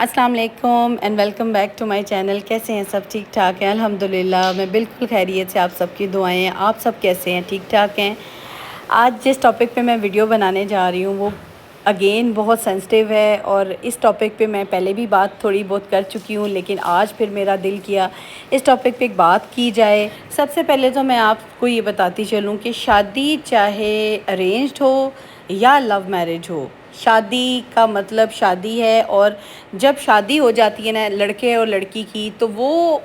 السلام علیکم and welcome back to my channel. کیسے ہیں سب؟ ٹھیک ٹھاک ہیں الحمدللہ، میں بالکل خیریت سے، آپ سب کی دعائیں ہیں۔ آپ سب کیسے ہیں؟ ٹھیک ٹھاک ہیں؟ آج جس ٹاپک پہ میں ویڈیو بنانے جا رہی ہوں وہ اگین بہت سینسٹیو ہے، اور اس ٹاپک پہ میں پہلے بھی بات تھوڑی بہت کر چکی ہوں، لیکن آج پھر میرا دل کیا اس ٹاپک پہ ایک بات کی جائے۔ سب سے پہلے تو میں آپ کو یہ بتاتی چلوں کہ شادی چاہے ارینجڈ ہو یا لو میرج ہو، شادی کا مطلب شادی ہے، اور جب شادی ہو جاتی ہے نا لڑکے اور لڑکی کی، تو وہ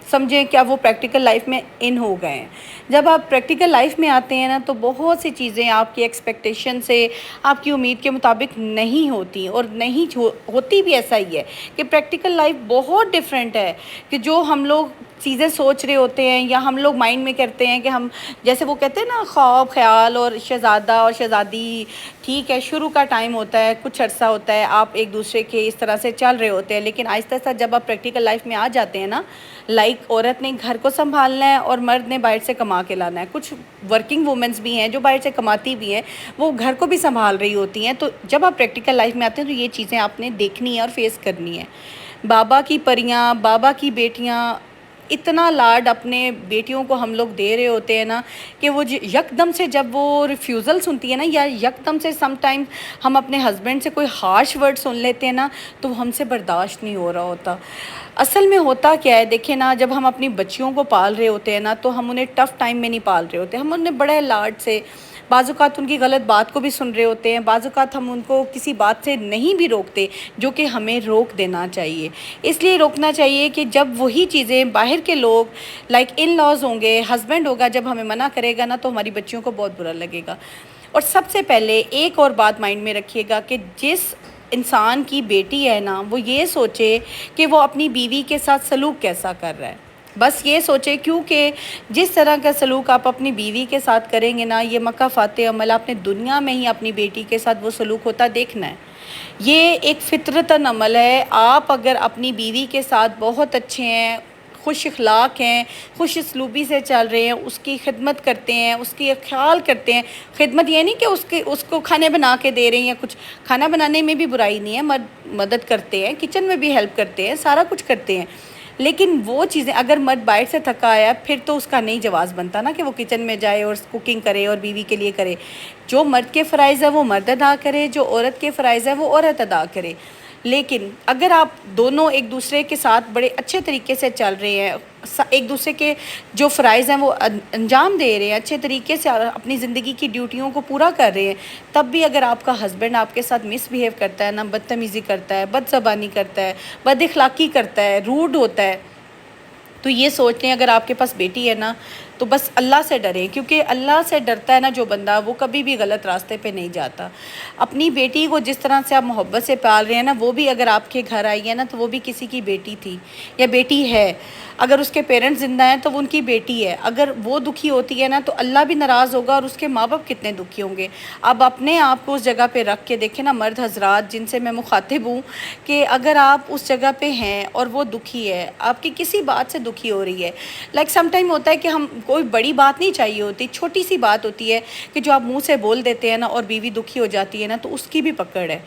سمجھیں کیا وہ پریکٹیکل لائف میں ان ہو گئے ہیں۔ جب آپ پریکٹیکل لائف میں آتے ہیں نا تو بہت سی چیزیں آپ کی ایکسپیکٹیشن سے، آپ کی امید کے مطابق نہیں ہوتی، اور نہیں ہوتی بھی ایسا ہی ہے کہ پریکٹیکل لائف بہت ڈیفرنٹ ہے، کہ جو ہم لوگ چیزیں سوچ رہے ہوتے ہیں یا ہم لوگ مائنڈ میں کرتے ہیں کہ ہم، جیسے وہ کہتے ہیں نا خواب خیال اور شہزادہ اور شہزادی، ٹھیک ہے شروع کا ٹائم ہوتا ہے، کچھ عرصہ ہوتا ہے، آپ ایک دوسرے کے اس طرح سے چل رہے ہوتے ہیں، لیکن آہستہ آہستہ جب آپ پریکٹیکل لائف میں آ جاتے ہیں نا، عورت نے گھر کو سنبھالنا ہے اور مرد نے باہر سے کما کے لانا ہے۔ کچھ ورکنگ وومنس بھی ہیں جو باہر سے کماتی بھی ہیں، وہ گھر کو بھی سنبھال رہی ہوتی ہیں۔ تو جب آپ پریکٹیکل لائف میں آتے ہیں تو یہ چیزیں آپ نے دیکھنی ہے اور فیس کرنی ہے۔ بابا کی پریاں، بابا کی بیٹیاں، اتنا لاڈ اپنے بیٹیوں کو ہم لوگ دے رہے ہوتے ہیں نا کہ وہ یکدم سے جب وہ ریفیوزل سنتی ہے نا، یا یکدم سے سم ٹائم ہم اپنے ہسبینڈ سے کوئی ہارش ورڈ سن لیتے ہیں نا، تو ہم سے برداشت نہیں ہو رہا ہوتا۔ اصل میں ہوتا کیا ہے، دیکھیں نا، جب ہم اپنی بچیوں کو پال رہے ہوتے ہیں نا تو ہم انہیں ٹف ٹائم میں نہیں پال رہے ہوتے، ہم انہیں بڑے لاڈ سے، بعض اوقات ان کی غلط بات کو بھی سن رہے ہوتے ہیں، بعض اوقات ہم ان کو کسی بات سے نہیں بھی روکتے جو کہ ہمیں روک دینا چاہیے۔ اس لیے روکنا چاہیے کہ جب وہی چیزیں باہر کے لوگ لائک ان لاز ہوں گے، ہسبینڈ ہوگا، جب ہمیں منع کرے گا نا تو ہماری بچیوں کو بہت برا لگے گا۔ اور سب سے پہلے ایک اور بات مائنڈ میں رکھیے گا کہ جس انسان کی بیٹی ہے نا، وہ یہ سوچے کہ وہ اپنی بیوی کے ساتھ سلوک کیسا کر رہا ہے، بس یہ سوچے، کیونکہ جس طرح کا سلوک آپ اپنی بیوی کے ساتھ کریں گے نا، یہ مکہ فاتح عمل آپ نے دنیا میں ہی اپنی بیٹی کے ساتھ وہ سلوک ہوتا دیکھنا ہے۔ یہ ایک فطرتاً عمل ہے۔ آپ اگر اپنی بیوی کے ساتھ بہت اچھے ہیں، خوش اخلاق ہیں، خوش اسلوبی سے چل رہے ہیں، اس کی خدمت کرتے ہیں، اس کی خیال کرتے ہیں، خدمت یہ نہیں کہ اس کو کھانے بنا کے دے رہے ہیں یا کچھ، کھانا بنانے میں بھی برائی نہیں ہے، مدد کرتے ہیں، کچن میں بھی ہیلپ کرتے ہیں، سارا کچھ کرتے ہیں، لیکن وہ چیزیں اگر مرد باہر سے تھکا آیا پھر تو اس کا نہیں جواز بنتا نا کہ وہ کچن میں جائے اور کوکنگ کرے اور بیوی کے لیے کرے۔ جو مرد کے فرائض ہے وہ مرد ادا کرے، جو عورت کے فرائض ہے وہ عورت ادا کرے۔ لیکن اگر آپ دونوں ایک دوسرے کے ساتھ بڑے اچھے طریقے سے چل رہے ہیں، ایک دوسرے کے جو فرائض ہیں وہ انجام دے رہے ہیں، اچھے طریقے سے اپنی زندگی کی ڈیوٹیوں کو پورا کر رہے ہیں، تب بھی اگر آپ کا ہسبینڈ آپ کے ساتھ مس بیہیو کرتا ہے نا، بدتمیزی کرتا ہے، بد زبانی کرتا ہے، بد اخلاقی کرتا ہے، روڈ ہوتا ہے، تو یہ سوچ لیں اگر آپ کے پاس بیٹی ہے نا تو بس اللہ سے ڈریں، کیونکہ اللہ سے ڈرتا ہے نا جو بندہ، وہ کبھی بھی غلط راستے پہ نہیں جاتا۔ اپنی بیٹی کو جس طرح سے آپ محبت سے پال رہے ہیں نا، وہ بھی اگر آپ کے گھر آئی ہے نا تو وہ بھی کسی کی بیٹی تھی یا بیٹی ہے۔ اگر اس کے پیرنٹس زندہ ہیں تو وہ ان کی بیٹی ہے، اگر وہ دکھی ہوتی ہے نا تو اللہ بھی ناراض ہوگا، اور اس کے ماں باپ کتنے دکھی ہوں گے۔ اب اپنے آپ کو اس جگہ پہ رکھ کے دیکھیں نا، مرد حضرات جن سے میں مخاطب ہوں، کہ اگر آپ اس جگہ پہ ہیں اور وہ دکھی ہے، آپ کی کسی بات سے دکھی ہو رہی ہے، لائک سم ٹائم ہوتا ہے کہ ہم کوئی بڑی بات نہیں چاہیے ہوتی، چھوٹی سی بات ہوتی ہے کہ جو آپ منہ سے بول دیتے ہیں نا اور بیوی دکھی ہو جاتی ہے نا، تو اس کی بھی پکڑ ہے۔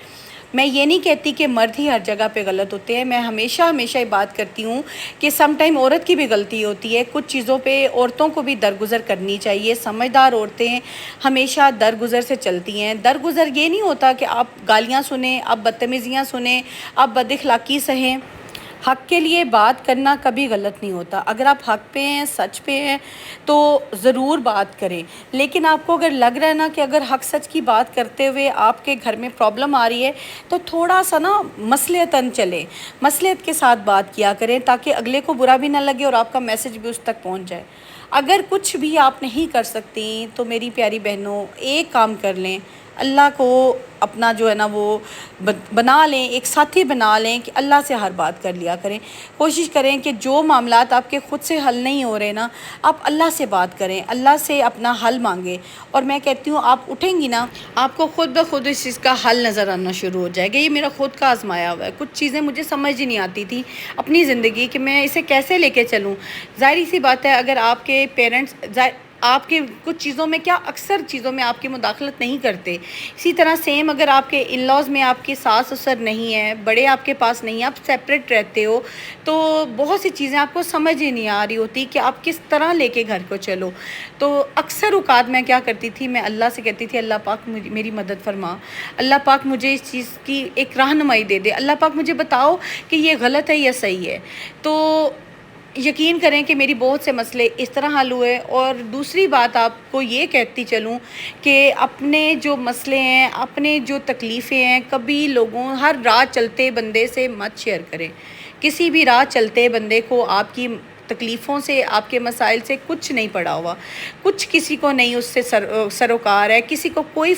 میں یہ نہیں کہتی کہ مرد ہی ہر جگہ پہ غلط ہوتے ہیں، میں ہمیشہ یہ بات کرتی ہوں کہ سم ٹائم عورت کی بھی غلطی ہوتی ہے، کچھ چیزوں پہ عورتوں کو بھی درگزر کرنی چاہیے۔ سمجھدار عورتیں ہمیشہ درگزر سے چلتی ہیں۔ درگزر یہ نہیں ہوتا کہ آپ گالیاں سنیں، آپ بدتمیزیاں سنیں، آپ بد اخلاقی سہیں۔ حق کے لیے بات کرنا کبھی غلط نہیں ہوتا، اگر آپ حق پہ ہیں، سچ پہ ہیں تو ضرور بات کریں، لیکن آپ کو اگر لگ رہا ہے نا کہ اگر حق سچ کی بات کرتے ہوئے آپ کے گھر میں پرابلم آ رہی ہے تو تھوڑا سا نا مصلحتاً چلیں، مصلحت کے ساتھ بات کیا کریں تاکہ اگلے کو برا بھی نہ لگے اور آپ کا میسج بھی اس تک پہنچ جائے۔ اگر کچھ بھی آپ نہیں کر سکتی تو میری پیاری بہنوں ایک کام کر لیں، اللہ کو اپنا جو ہے نا وہ بنا لیں، ایک ساتھی بنا لیں کہ اللہ سے ہر بات کر لیا کریں۔ کوشش کریں کہ جو معاملات آپ کے خود سے حل نہیں ہو رہے نا، آپ اللہ سے بات کریں، اللہ سے اپنا حل مانگیں، اور میں کہتی ہوں آپ اٹھیں گی نا، آپ کو خود بخود اس چیز کا حل نظر آنا شروع ہو جائے گا۔ یہ میرا خود کا آزمایا ہوا ہے، کچھ چیزیں مجھے سمجھ ہی نہیں آتی تھی اپنی زندگی کہ میں اسے کیسے لے کے چلوں۔ ظاہری سی بات ہے، اگر آپ کے پیرنٹس آپ کے کچھ چیزوں میں کیا اکثر چیزوں میں آپ کی مداخلت نہیں کرتے. اسی طرح سیم اگر آپ کے ان لاز میں آپ کی ساس سسر نہیں ہے، بڑے آپ کے پاس نہیں ہیں، آپ سیپریٹ رہتے ہو، تو بہت سی چیزیں آپ کو سمجھ ہی نہیں آ رہی ہوتی کہ آپ کس طرح لے کے گھر کو چلو. تو اکثر اوقات میں کیا کرتی تھی، میں اللہ سے کہتی تھی اللہ پاک میری مدد فرما، اللہ پاک مجھے اس چیز کی ایک رہنمائی دے دے، اللہ پاک مجھے بتاؤ کہ یہ غلط ہے یا صحیح ہے. تو یقین کریں کہ میری بہت سے مسئلے اس طرح حل ہوئے. اور دوسری بات آپ کو یہ کہتی چلوں کہ اپنے جو مسئلے ہیں، اپنے جو تکلیفیں ہیں، کبھی ہر راہ چلتے بندے سے مت شیئر کریں. کسی بھی راہ چلتے بندے کو آپ کی تکلیفوں سے، آپ کے مسائل سے کچھ نہیں پڑا ہوا، کچھ کسی کو نہیں اس سے سروکار ہے، کسی کو کوئی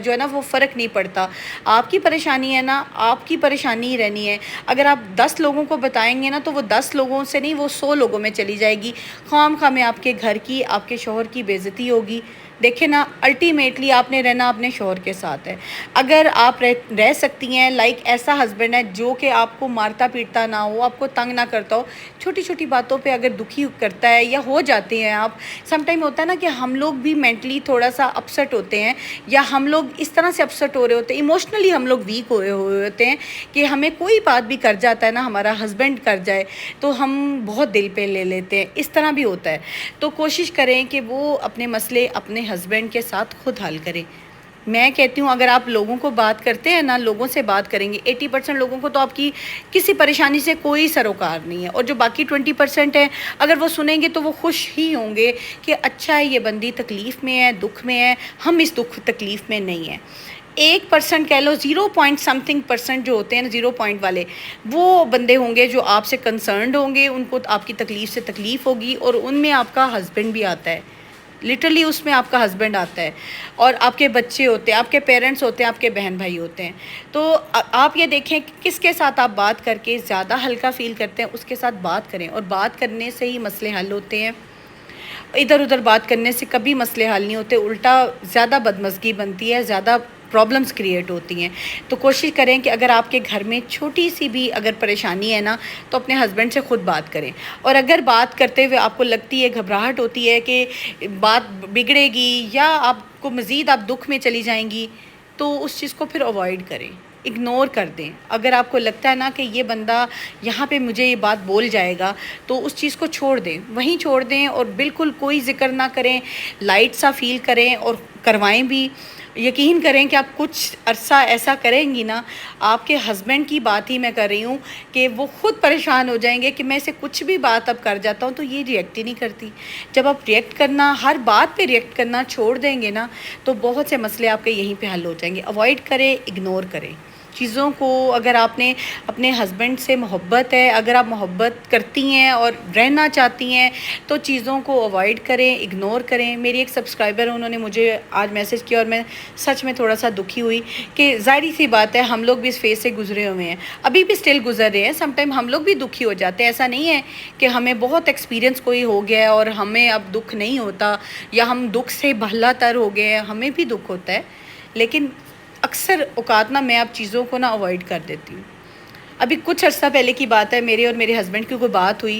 جو ہے نا وہ فرق نہیں پڑتا. آپ کی پریشانی ہے نا، آپ کی پریشانی ہی رہنی ہے. اگر آپ 10 لوگوں کو بتائیں گے نا تو وہ 10 لوگوں سے نہیں، وہ 100 لوگوں میں چلی جائے گی. خام خواہ میں آپ کے گھر کی، آپ کے شوہر کی بے عزتی ہوگی. دیکھیں نا، الٹیمیٹلی آپ نے رہنا اپنے شوہر کے ساتھ ہے. اگر آپ رہ سکتی ہیں ایسا ہسبینڈ ہے جو کہ آپ کو مارتا پیٹتا نہ ہو، آپ کو تنگ نہ کرتا ہو، چھوٹی چھوٹی باتوں پہ اگر دکھی کرتا ہے یا ہو جاتے ہیں آپ. سم ٹائم ہوتا ہے نا کہ ہم لوگ بھی مینٹلی تھوڑا سا اپسٹ ہوتے ہیں، یا ہم لوگ اس طرح سے اپسٹ ہو رہے ہوتے ہیں، ایموشنلی ہم لوگ ویک ہوئے ہوتے ہیں کہ ہمیں کوئی بات بھی کر جاتا ہے نا، ہمارا ہسبینڈ کر جائے تو ہم بہت دل پہ لے لیتے ہیں. اس طرح بھی ہوتا ہے. تو کوشش کریں کہ وہ اپنے مسئلے اپنے ہسبینڈ کے ساتھ خود حل کریں. میں کہتی ہوں اگر آپ لوگوں کو بات کرتے ہیں نا، لوگوں سے بات کریں گے، 80% لوگوں کو تو آپ کی کسی پریشانی سے کوئی سروکار نہیں ہے، اور جو باقی 20% ہیں اگر وہ سنیں گے تو وہ خوش ہی ہوں گے کہ اچھا ہے، یہ بندی تکلیف میں ہے، دکھ میں ہے، ہم اس دکھ تکلیف میں نہیں ہیں. 1% کہہ لو، 0.something% جو ہوتے ہیں نا، 0 پوائنٹ والے، وہ بندے ہوں گے جو آپ سے کنسرنڈ ہوں گے، ان کو آپ کی تکلیف سے تکلیف ہوگی، اور ان میں آپ کا ہسبینڈ بھی آتا ہے. لٹرلی اس میں آپ کا ہسبینڈ آتا ہے، اور آپ کے بچے ہوتے ہیں، آپ کے پیرنٹس ہوتے ہیں، آپ کے بہن بھائی ہوتے ہیں. تو آپ یہ دیکھیں کہ کس کے ساتھ آپ بات کر کے زیادہ ہلکا فیل کرتے ہیں، اس کے ساتھ بات کریں. اور بات کرنے سے ہی مسئلے حل ہوتے ہیں. ادھر ادھر بات کرنے سے کبھی مسئلے حل نہیں ہوتے، الٹا زیادہ بدمزگی بنتی ہے، زیادہ پرابلمس کریٹ ہوتی ہیں. تو کوشش کریں کہ اگر آپ کے گھر میں چھوٹی سی بھی اگر پریشانی ہے نا، تو اپنے ہسبینڈ سے خود بات کریں. اور اگر بات کرتے ہوئے آپ کو لگتی ہے، گھبراہٹ ہوتی ہے کہ بات بگڑے گی یا آپ کو مزید آپ دکھ میں چلی جائیں گی، تو اس چیز کو پھر اوائڈ کریں، اگنور کر دیں. اگر آپ کو لگتا ہے نا کہ یہ بندہ یہاں پہ مجھے یہ بات بول جائے گا، تو اس چیز کو چھوڑ دیں، وہیں چھوڑ دیں، اور بالکل کوئی ذکر نہ کریں، لائٹ سا فیل کریں اور کروائیں بھی. یقین کریں کہ آپ کچھ عرصہ ایسا کریں گی نا، آپ کے ہسبینڈ کی بات ہی میں کر رہی ہوں، کہ وہ خود پریشان ہو جائیں گے کہ میں اسے کچھ بھی بات اب کر جاتا ہوں تو یہ ریئیکٹ ہی نہیں کرتی. جب آپ ریئیکٹ کرنا، ہر بات پہ ریئیکٹ کرنا چھوڑ دیں گے نا، تو بہت سے مسئلے آپ کے یہیں پہ حل ہو جائیں گے. اوائڈ کریں، اگنور کریں چیزوں کو. اگر آپ نے اپنے ہسبینڈ سے محبت ہے، اگر آپ محبت کرتی ہیں اور رہنا چاہتی ہیں، تو چیزوں کو اوائڈ کریں، اگنور کریں. میری ایک سبسکرائبر انہوں نے مجھے آج میسج کیا، اور میں سچ میں تھوڑا سا دکھی ہوئی کہ ظاہری سی بات ہے، ہم لوگ بھی اس فیز سے گزرے ہوئے ہیں، ابھی بھی اسٹل گزر رہے ہیں. سم ٹائم ہم لوگ بھی دکھی ہو جاتے ہیں. ایسا نہیں ہے کہ ہمیں بہت ایکسپیرینس کوئی ہو گیا ہے اور ہمیں اب دکھ نہیں ہوتا، یا ہم دکھ سے بھلا تر ہو گئے ہیں. ہمیں بھی دکھ ہوتا ہے، لیکن اکثر اوقات نا میں اب چیزوں کو نا اوائڈ کر دیتی ہوں. ابھی کچھ عرصہ پہلے کی بات ہے، میرے اور میرے ہسبینڈ کی کوئی بات ہوئی،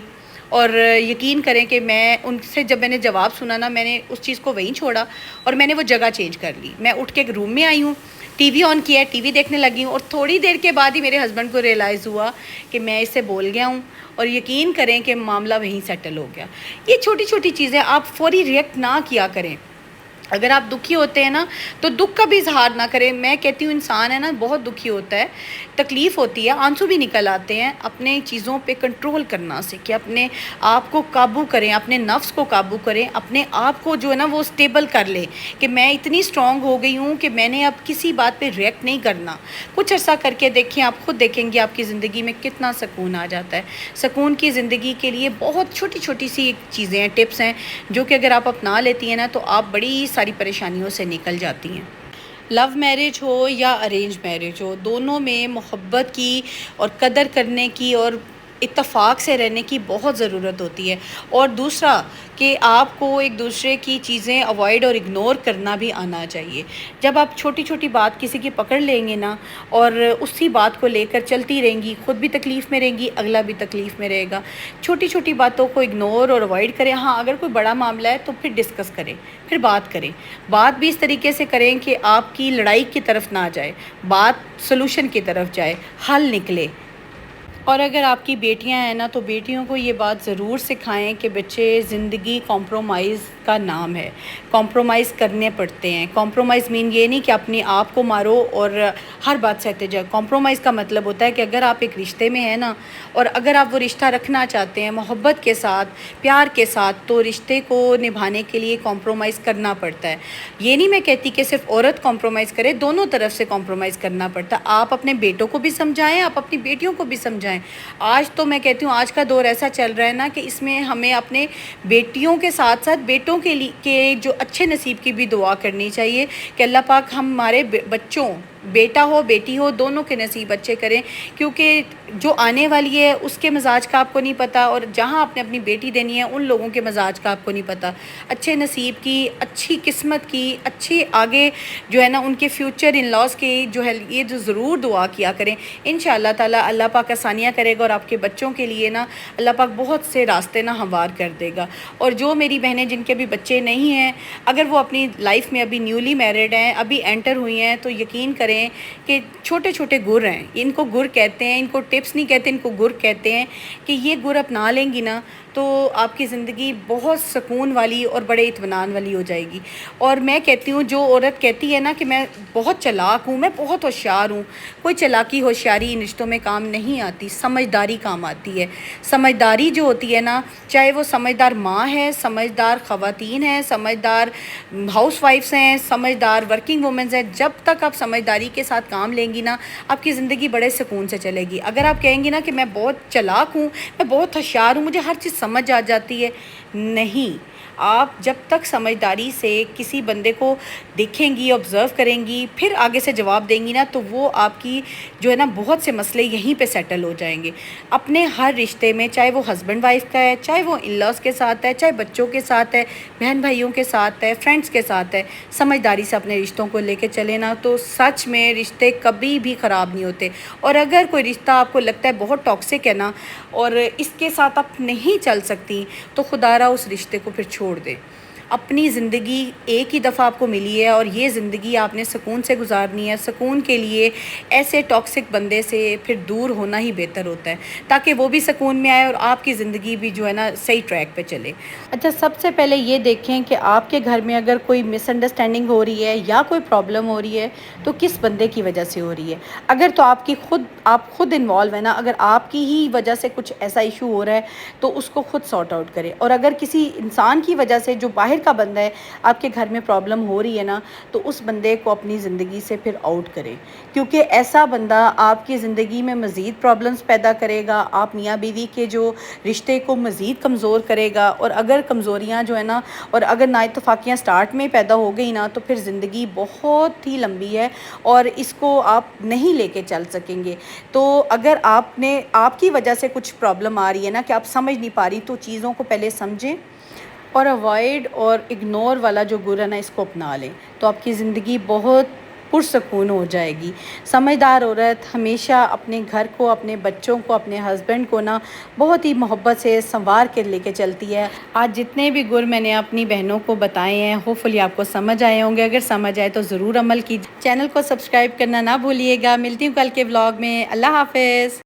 اور یقین کریں کہ میں ان سے جب میں نے جواب سنا نا، میں نے اس چیز کو وہیں چھوڑا اور میں نے وہ جگہ چینج کر لی. میں اٹھ کے روم میں آئی ہوں، ٹی وی آن کیا ہے، ٹی وی دیکھنے لگی ہوں، اور تھوڑی دیر کے بعد ہی میرے ہسبینڈ کو ریئلائز ہوا کہ میں اس سے بول گیا ہوں، اور یقین کریں کہ معاملہ وہیں سیٹل ہو گیا. یہ چھوٹی چھوٹی چیزیں آپ فوری ریئیکٹ نہ کیا کریں. اگر آپ دکھی ہوتے ہیں نا تو دکھ کا بھی اظہار نہ کریں. میں کہتی ہوں انسان ہے نا بہت دکھی ہوتا ہے، تکلیف ہوتی ہے، آنسو بھی نکل آتے ہیں. اپنے چیزوں پہ کنٹرول کرنا سیکھیں، اپنے آپ کو قابو کریں، اپنے نفس کو قابو کریں، اپنے آپ کو جو ہے نا وہ اسٹیبل کر لیں کہ میں اتنی اسٹرانگ ہو گئی ہوں کہ میں نے اب کسی بات پہ ریئیکٹ نہیں کرنا. کچھ عرصہ کر کے دیکھیں، آپ خود دیکھیں گے آپ کی زندگی میں کتنا سکون آ جاتا ہے. سکون کی زندگی کے لیے بہت چھوٹی چھوٹی سی چیزیں ہیں، ٹپس ہیں، جو کہ اگر آپ اپنا لیتی ہیں نا تو آپ بڑی ساری پریشانیوں سے نکل جاتی ہیں. لو میرج ہو یا ارینج میرج ہو، دونوں میں محبت کی اور قدر کرنے کی اور اتفاق سے رہنے کی بہت ضرورت ہوتی ہے، اور دوسرا کہ آپ کو ایک دوسرے کی چیزیں اوائڈ اور اگنور کرنا بھی آنا چاہیے۔ جب آپ چھوٹی چھوٹی بات کسی کی پکڑ لیں گے نا اور اسی بات کو لے کر چلتی رہیں گی، خود بھی تکلیف میں رہیں گی، اگلا بھی تکلیف میں رہے گا۔ چھوٹی چھوٹی باتوں کو اگنور اور اوائڈ کریں۔ ہاں اگر کوئی بڑا معاملہ ہے تو پھر ڈسکس کریں، پھر بات کریں، بات بھی اس طریقے سے کریں کہ آپ کی لڑائی کی طرف نہ جائے، بات سلوشن کی طرف جائے، حل نکلے۔ اور اگر آپ کی بیٹیاں ہیں نا تو بیٹیوں کو یہ بات ضرور سکھائیں کہ بچے، زندگی کمپرومائز کا نام ہے، کمپرومائز کرنے پڑتے ہیں۔ کمپرومائز مین یہ نہیں کہ اپنے آپ کو مارو اور ہر بات سہتے جاؤ۔ کمپرومائز کا مطلب ہوتا ہے کہ اگر آپ ایک رشتے میں ہیں نا اور اگر آپ وہ رشتہ رکھنا چاہتے ہیں محبت کے ساتھ، پیار کے ساتھ، تو رشتے کو نبھانے کے لیے کمپرومائز کرنا پڑتا ہے۔ یہ نہیں میں کہتی کہ صرف عورت کمپرومائز کرے، دونوں طرف سے کمپرومائز کرنا پڑتا ہے۔ آپ اپنے بیٹوں کو بھی سمجھائیں، آپ اپنی بیٹیوں کو بھی سمجھائیں۔ آج تو میں کہتی ہوں آج کا دور ایسا چل رہا ہے نا کہ اس میں ہمیں اپنے بیٹیوں کے ساتھ ساتھ بیٹوں کے لیے کے جو اچھے نصیب کی بھی دعا کرنی چاہیے کہ اللہ پاک ہمارے بچوں، بیٹا ہو بیٹی ہو، دونوں کے نصیب اچھے کریں، کیونکہ جو آنے والی ہے اس کے مزاج کا آپ کو نہیں پتہ، اور جہاں آپ نے اپنی بیٹی دینی ہے ان لوگوں کے مزاج کا آپ کو نہیں پتہ۔ اچھے نصیب کی، اچھی قسمت کی، اچھی آگے جو ہے نا ان کے فیوچر ان لاز کی جو ہے یہ جو ضرور دعا کیا کریں۔ انشاءاللہ تعالی اللہ پاک آسانیاں کرے گا اور آپ کے بچوں کے لیے نا اللہ پاک بہت سے راستے نا ہموار کر دے گا۔ اور جو میری بہنیں جن کے ابھی بچے نہیں ہیں، اگر وہ اپنی لائف میں ابھی نیولی میرڈ ہیں، ابھی انٹر ہوئی ہیں، تو یقین کریں کہ چھوٹے چھوٹے گر ہیں، ان کو گر کہتے ہیں، ان کو ٹپس نہیں کہتے، ان کو گر کہتے ہیں، کہ یہ گر اپنا لیں گی نا تو آپ کی زندگی بہت سکون والی اور بڑے اطمینان والی ہو جائے گی۔ اور میں کہتی ہوں جو عورت کہتی ہے نا کہ میں بہت چلاک ہوں، میں بہت ہوشیار ہوں، کوئی چلاکی ہوشیاری ان رشتوں میں کام نہیں آتی، سمجھداری کام آتی ہے۔ سمجھداری جو ہوتی ہے نا، چاہے وہ سمجھدار ماں ہے، سمجھدار خواتین ہیں، سمجھدار ہاؤس وائفس ہیں، سمجھدار ورکنگ وومنز ہیں، جب تک آپ سمجھداری کے ساتھ کام لیں گی نا آپ کی زندگی بڑے سکون سے چلے گی۔ اگر آپ کہیں گی نا کہ میں بہت چلاک ہوں، میں بہت ہوشیار ہوں، مجھے ہر چیز سمجھ آ جاتی ہے، نہیں، آپ جب تک سمجھداری سے کسی بندے کو دیکھیں گی، آبزرو کریں گی، پھر آگے سے جواب دیں گی نا تو وہ آپ کی جو ہے نا بہت سے مسئلے یہیں پہ سیٹل ہو جائیں گے۔ اپنے ہر رشتے میں، چاہے وہ ہسبینڈ وائف کا ہے، چاہے وہ ان لاز کے ساتھ ہے، چاہے بچوں کے ساتھ ہے، بہن بھائیوں کے ساتھ ہے، فرینڈس کے ساتھ ہے، سمجھداری سے اپنے رشتوں کو لے کے چلے نا تو سچ میں رشتے کبھی بھی خراب نہیں ہوتے۔ اور اگر کوئی رشتہ آپ کو لگتا ہے بہت ٹاکسک ہے نا اور اس کے ساتھ آپ نہیں چل سکتی تو خدا را اس رشتے کو پھر چھوڑ دے۔ اپنی زندگی ایک ہی دفعہ آپ کو ملی ہے اور یہ زندگی آپ نے سکون سے گزارنی ہے۔ سکون کے لیے ایسے ٹاکسک بندے سے پھر دور ہونا ہی بہتر ہوتا ہے تاکہ وہ بھی سکون میں آئے اور آپ کی زندگی بھی جو ہے نا صحیح ٹریک پہ چلے۔ اچھا، سب سے پہلے یہ دیکھیں کہ آپ کے گھر میں اگر کوئی مس انڈرسٹینڈنگ ہو رہی ہے یا کوئی پرابلم ہو رہی ہے تو کس بندے کی وجہ سے ہو رہی ہے۔ اگر تو آپ خود انوالو ہے نا، اگر آپ کی ہی وجہ سے کچھ ایسا ایشو ہو رہا ہے تو اس کو خود سارٹ آؤٹ کریں۔ اور اگر کسی انسان کی وجہ سے جو باہر کا بندہ ہے آپ کے گھر میں پرابلم ہو رہی ہے نا تو اس بندے کو اپنی زندگی سے پھر آؤٹ کریں، کیونکہ ایسا بندہ آپ کی زندگی میں مزید پرابلمز پیدا کرے گا، آپ میاں بیوی کے جو رشتے کو مزید کمزور کرے گا۔ اور اگر کمزوریاں جو ہے نا اور اگر نا اتفاقیاں سٹارٹ میں پیدا ہو گئی نا تو پھر زندگی بہت ہی لمبی ہے اور اس کو آپ نہیں لے کے چل سکیں گے۔ تو اگر آپ کی وجہ سے کچھ پرابلم آ رہی ہے نا کہ آپ سمجھ نہیں پا رہی تو چیزوں کو پہلے سمجھیں اور اوائڈ اور اگنور والا جو گر ہے نا اس کو اپنا لیں تو آپ کی زندگی بہت پرسکون ہو جائے گی۔ سمجھدار عورت ہمیشہ اپنے گھر کو، اپنے بچوں کو، اپنے ہسبینڈ کو نا بہت ہی محبت سے سنوار کے لے کے چلتی ہے۔ آج جتنے بھی گر میں نے اپنی بہنوں کو بتائے ہیں ہوپ فلی آپ کو سمجھ آئے ہوں گے۔ اگر سمجھ آئے تو ضرور عمل کیجیے۔ چینل کو سبسکرائب کرنا نہ بھولیے گا۔ ملتی ہوں کل کے ولاگ میں۔ اللہ حافظ۔